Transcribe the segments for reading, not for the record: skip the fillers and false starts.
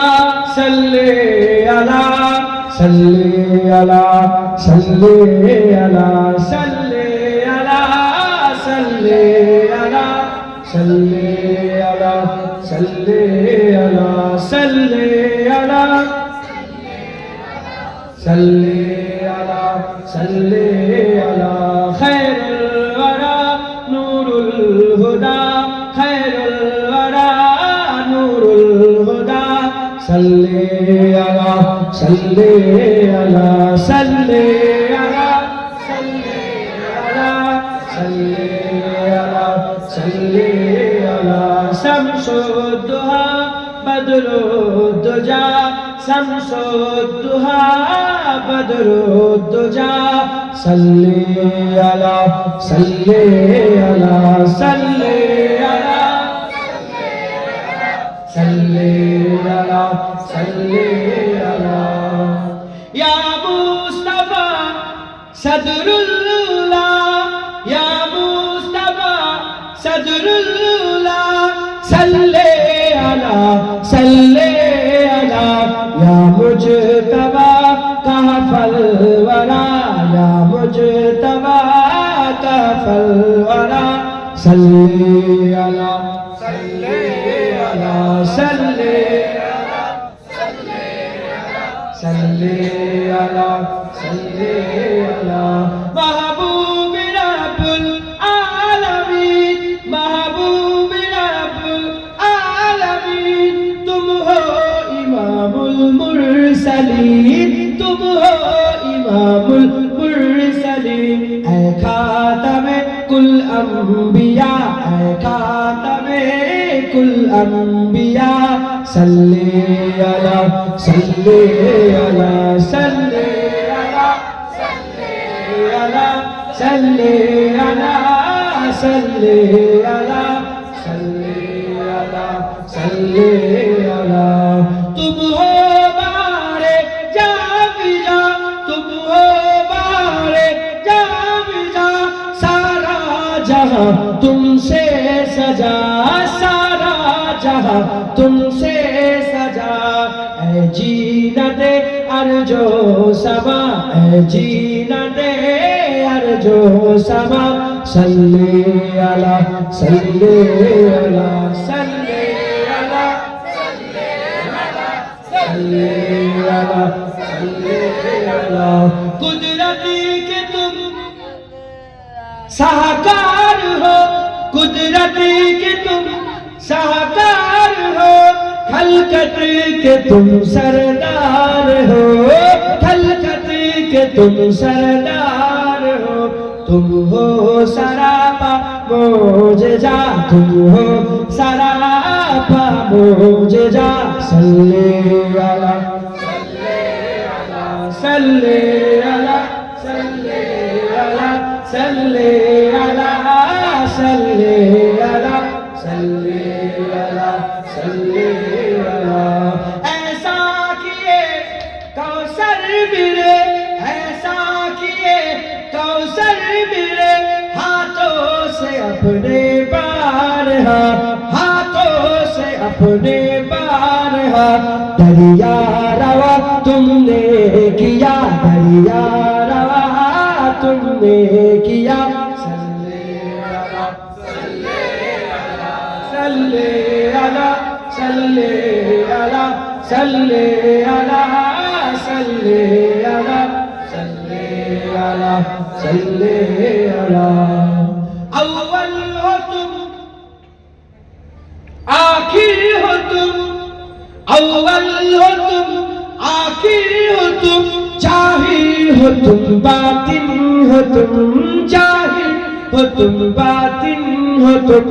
salli ala salli ala salli ala salli ala salli ala salli ala salli ala salli ala salli ala salli ala khairul wara nurul huda khairul wara nurul huda salli ala salli ala salli ala salli ala salli ala salli ala shamsud duha badrud duja shamsud duha badrud duja salli ala salli ala salli ala salli ala salli ala ya mustafa sadrullah ya mustafa sadrullah salli ala ya mujtaba kahfal wara ya mujtaba kahfal wara salli ala salli ala salli ala salli ala salli ala mahbub rabbul alamin mahbub rabbul alamin tum ho imamul mursalin tum ho imamul mursalin ay khatame kul anbiya ay khatame kul anbiya salli ala salli ala salli ala salli ala salli ala salli ala salli ala salli ala तुम हो बारे जाविजा तुम हो बारे जाविजा सारा जहां तुमसे सजा सारा जहां तुमसे सजा ऐ जीनते अर्जो समा ऐ जीनते अर्जो समा सल्ली अला सल्ली अला सल्ली अला सल्ली अला सल्ली अला कुदरती के तुम साहकार हो कुदरती के तुम साहकार हो खलकत के तुम सरदार हो खलकत के तुम सरदार हो तुम हो सरापा मोजेजा तुम हो सरापा मोजेजा सल्ले अला सल्ले अला सल्ले अला सल्ले अला सल्ले अला सल्ले अला सल्ले अला ऐसा किए कौसर मिले ऐसा किए कौसर मिले हाथों से अपने पार हाथों से अपने पार दरिया रवा तुमने किया दरिया रवा तुमने किया सल्ले अला सल्ले अला सल्ले अला सल्ले अला सल्ले अला सल्ले अला सल्ले अला अव्वल हो तुम आखिर हो तुम अव्वल हो तुम आखिर हो तुम जाहिर हो तुम बातिन हो तुम जाहिर हो तुम बातिन हो तुम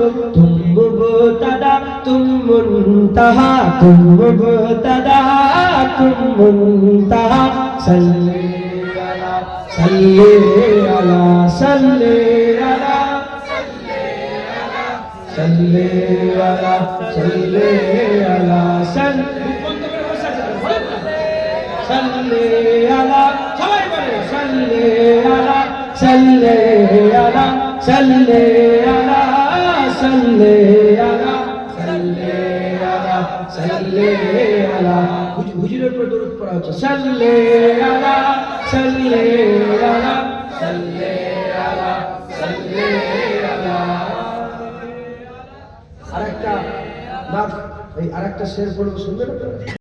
मुबतदा तुम मुंतहा तुम मुबतदा तुम मुंतहा सल्ले अला सल्ले अला सल्ले अला सल्ले अला सल्ले अला सल्ले अला सबाई बोले सल्ले अला सल्ले अला सल्ले अला सल्ले अला सल्ले अला सल्ले अला হচ্ছে সাল্লে আলা সাল্লে আলা সাল্লে আলা সাল্লে আলা। আরেকটা শের পড়বো, শুনবেন আপনারা?